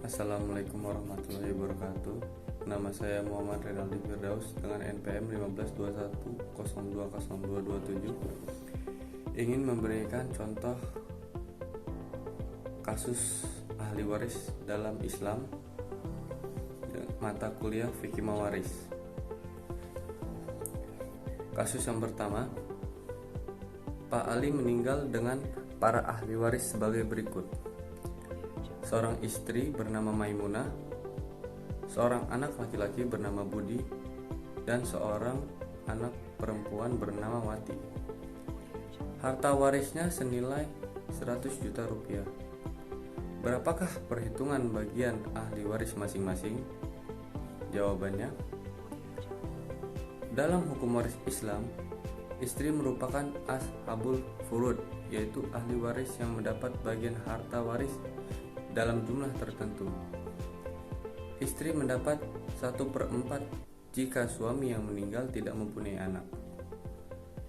Assalamualaikum warahmatullahi wabarakatuh. Nama saya Muhammad Renaldi Firdaus dengan NPM 1521020227. Ingin memberikan contoh kasus ahli waris dalam Islam, mata kuliah fikih mawaris. Kasus yang pertama, Pak Ali meninggal dengan para ahli waris sebagai berikut: seorang istri bernama Maimunah, seorang anak laki-laki bernama Budi, dan seorang anak perempuan bernama Wati. Harta warisnya senilai 100 juta rupiah. Berapakah perhitungan bagian ahli waris masing-masing? Jawabannya, dalam hukum waris Islam, istri merupakan ashabul furud, yaitu ahli waris yang mendapat bagian harta waris dalam jumlah tertentu. Istri mendapat 1/4 jika suami yang meninggal tidak mempunyai anak,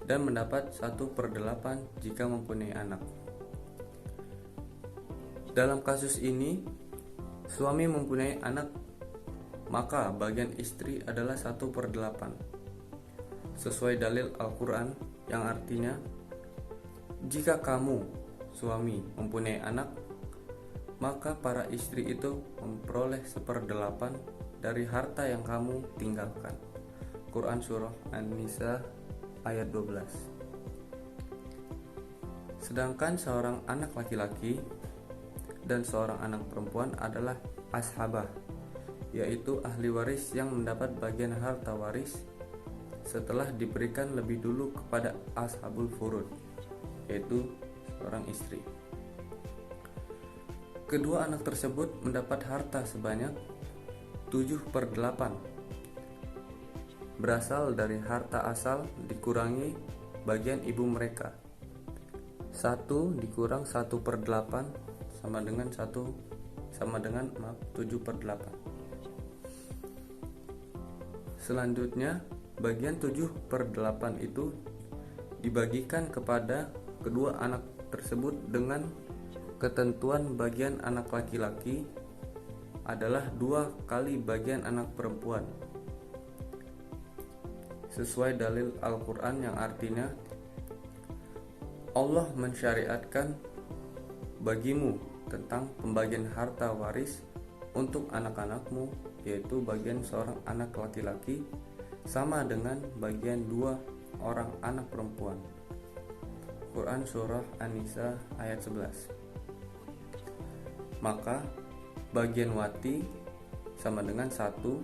dan mendapat 1/8 jika mempunyai anak. Dalam kasus ini, suami mempunyai anak, maka bagian istri adalah 1/8 sesuai dalil Al-Quran yang artinya, jika kamu, suami, mempunyai anak, maka para istri itu memperoleh 1/8 dari harta yang kamu tinggalkan. Quran Surah An-Nisa ayat 12. Sedangkan seorang anak laki-laki dan seorang anak perempuan adalah ashabah, yaitu ahli waris yang mendapat bagian harta waris setelah diberikan lebih dulu kepada ashabul furud, yaitu seorang istri. Kedua anak tersebut mendapat harta sebanyak 7/8 berasal dari harta asal dikurangi bagian ibu mereka. 1 dikurang 1/8 sama dengan 7/8. Selanjutnya, bagian 7/8 itu dibagikan kepada kedua anak tersebut dengan ketentuan bagian anak laki-laki adalah 2 kali bagian anak perempuan, sesuai dalil Al-Quran yang artinya, Allah mensyariatkan bagimu tentang pembagian harta waris untuk anak-anakmu, yaitu bagian seorang anak laki-laki sama dengan bagian 2 orang anak perempuan. Quran Surah An-Nisa ayat 11. Maka bagian Wati sama dengan 1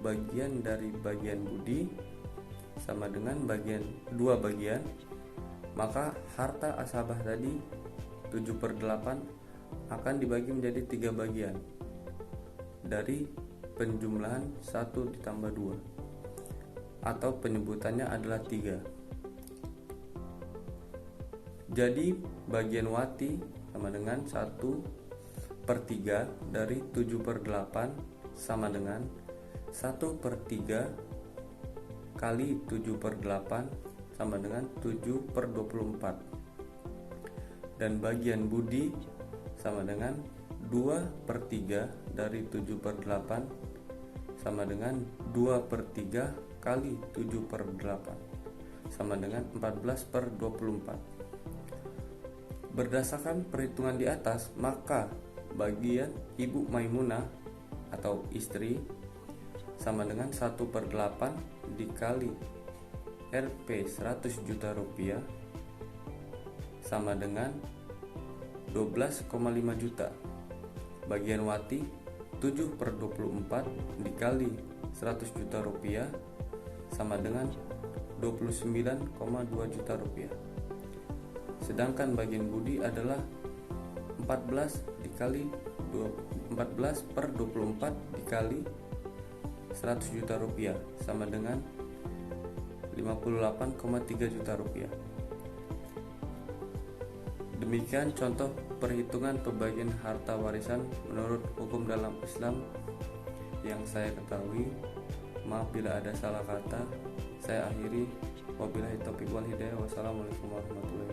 bagian dari bagian Budi sama dengan bagian 2 bagian, maka harta ashabah tadi 7/8 akan dibagi menjadi 3 bagian dari penjumlahan 1 ditambah 2, atau penyebutannya adalah 3. Jadi bagian Wati sama dengan 1/3 dari 7/8 sama dengan 1/3 kali 7/8 sama dengan 7/24. Dan bagian Budi sama dengan 2/3 dari 7/8 sama dengan 2/3 kali 7/8 sama dengan 14/24. Berdasarkan perhitungan di atas, maka bagian Ibu Maimunah atau istri sama dengan 1/8 dikali Rp 100 juta rupiah sama dengan 12,5 juta. Bagian Wati 7/24 dikali 100 juta rupiah sama dengan 29,2 juta rupiah. Sedangkan bagian Budi adalah 14/24 dikali 100 juta rupiah sama dengan 58,3 juta rupiah. Demikian contoh perhitungan pembagian harta warisan menurut hukum dalam Islam yang saya ketahui. Maaf bila ada salah kata. Saya akhiri. Wabillahi taufiq wal hidayah. Wassalamualaikum warahmatullahi wabarakatuh.